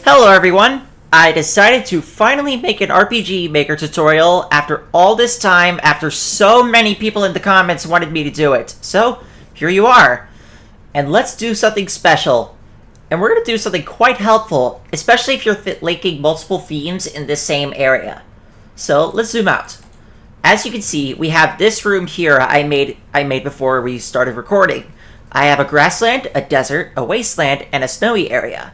Hello everyone! I decided to finally make an RPG Maker tutorial after all this time, after so many people in the comments wanted me to do it. So, here you are. And let's do something special. And we're going to do something quite helpful, especially if you're linking multiple themes in this same area. So, let's zoom out. As you can see, we have this room here I made before we started recording. I have a grassland, a desert, a wasteland, and a snowy area.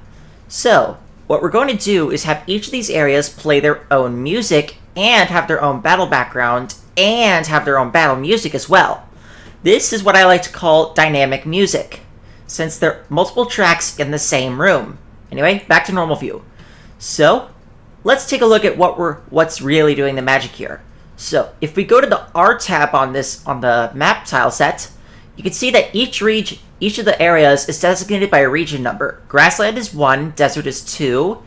So, what we're going to do is have each of these areas play their own music and have their own battle background and have their own battle music as well. This is what I like to call dynamic music, since there are multiple tracks in the same room. Anyway, back to normal view. So, let's take a look at what's really doing the magic here. So, if we go to the R tab on the map tile set, you can see that each of the areas is designated by a region number. Grassland is 1, desert is 2,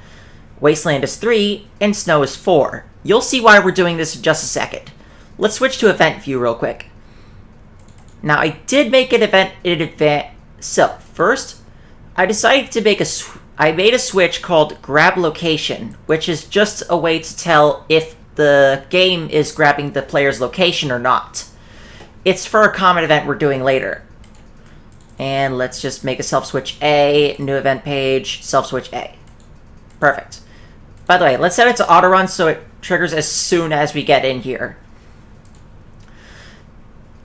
wasteland is 3, and snow is 4. You'll see why we're doing this in just a second. Let's switch to event view real quick. Now, I did make an event in advance. So, first, I decided to I made a switch called grab location, which is just a way to tell if the game is grabbing the player's location or not. It's for a common event we're doing later. And let's just make a self-switch A, new event page, self-switch A. Perfect. By the way, let's set it to auto-run so it triggers as soon as we get in here.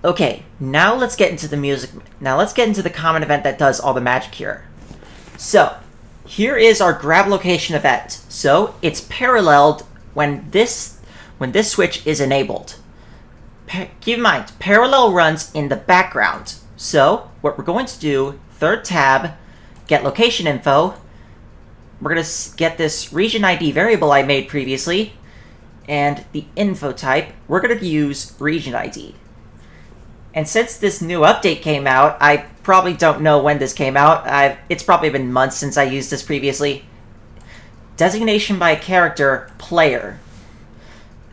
Okay, now let's get into the music. Now let's get into the common event that does all the magic here. So, here is our grab location event. So, it's paralleled when this switch is enabled. Keep in mind, parallel runs in the background. So, what we're going to do, third tab, get location info. We're going to get this region ID variable I made previously, and the info type, we're going to use region ID. And since this new update came out, I probably don't know when this came out. It's probably been months since I used this previously. Designation by character, player.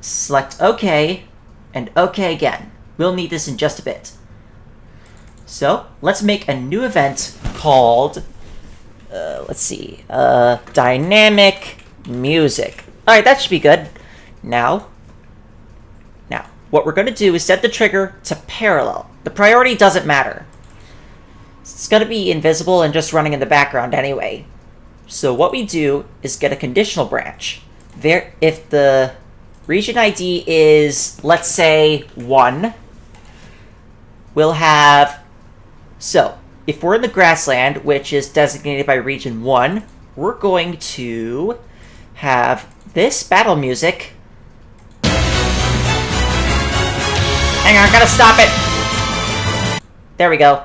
Select OK, and OK again. We'll need this in just a bit. So, let's make a new event called, dynamic music. Alright, that should be good. Now, what we're going to do is set the trigger to parallel. The priority doesn't matter. It's going to be invisible and just running in the background anyway. So what we do is get a conditional branch. If the region ID is, let's say, 1, we'll have... So, if we're in the grassland, which is designated by region 1, we're going to have this battle music. Hang on, I gotta stop it! There we go.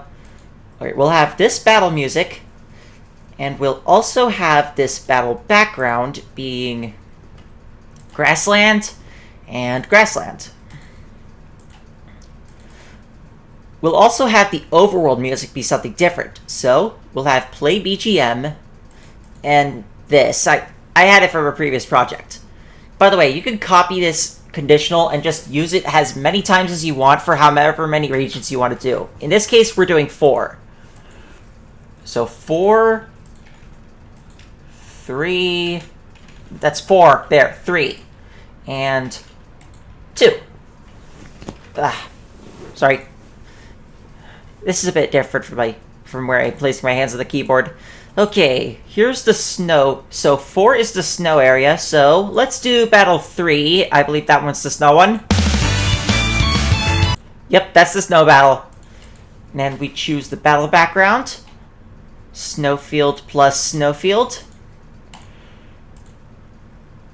Alright, we'll have this battle music, and we'll also have this battle background being grassland and grassland. We'll also have the overworld music be something different. So, we'll have play BGM and this. I had it from a previous project. By the way, you can copy this conditional and just use it as many times as you want for however many regions you want to do. In this case, we're doing 4. So 4, 3, that's 4, there, 3, and 2. Sorry. This is a bit different from where I'm placing my hands on the keyboard. Okay, here's the snow. So 4 is the snow area, so let's do battle 3. I believe that one's the snow one. Yep, that's the snow battle. And then we choose the battle background. Snowfield plus snowfield.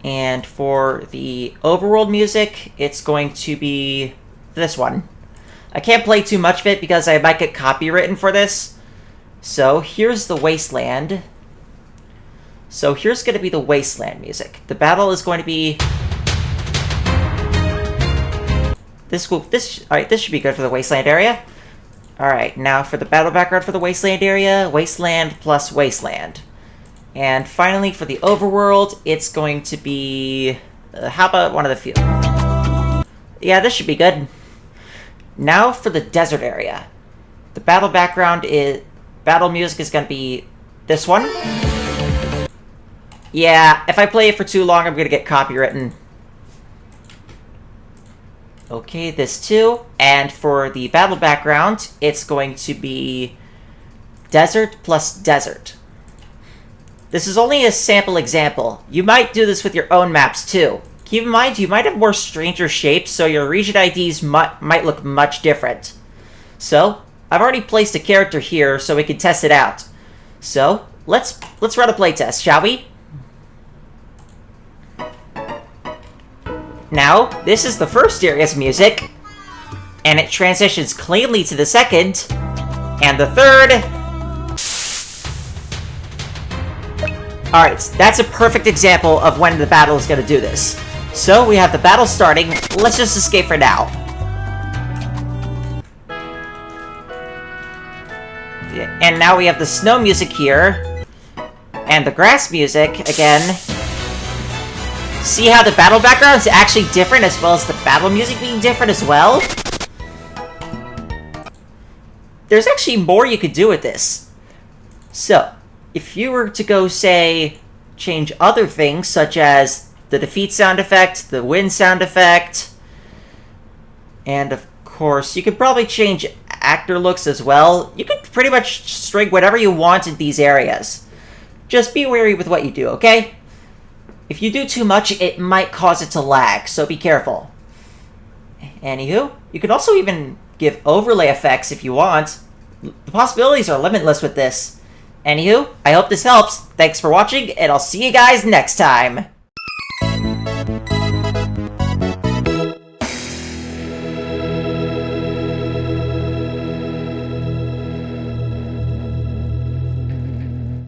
And for the overworld music, it's going to be this one. I can't play too much of it because I might get copywritten for this. So here's the wasteland. So here's going to be the wasteland music. The battle is going to be... Alright, this should be good for the wasteland area. Alright, now for the battle background for the wasteland area, wasteland plus wasteland. And finally, for the overworld, it's going to be... how about one of the few? Yeah, this should be good. Now for the desert area. The battle background is... Battle music is going to be this one. Yeah, if I play it for too long, I'm gonna get copywritten. Okay, this too. And for the battle background, it's going to be desert plus desert. This is only a sample example. You might do this with your own maps too. Keep in mind, you might have more stranger shapes, so your region IDs might look much different. So, I've already placed a character here so we can test it out. So, let's run a playtest, shall we? Now, this is the first area's music, and it transitions cleanly to the second, and the third. Alright, that's a perfect example of when the battle is going to do this. So, we have the battle starting. Let's just escape for now. And now we have the snow music here, and the grass music again. See how the battle background is actually different as well as the battle music being different as well? There's actually more you could do with this. So, if you were to go, say, change other things, such as the defeat sound effect, the win sound effect, and of course, you could probably change actor looks as well. You could pretty much string whatever you want in these areas. Just be wary with what you do, okay? If you do too much, it might cause it to lag, so be careful. Anywho, you can also even give overlay effects if you want. The possibilities are limitless with this. Anywho, I hope this helps. Thanks for watching, and I'll see you guys next time.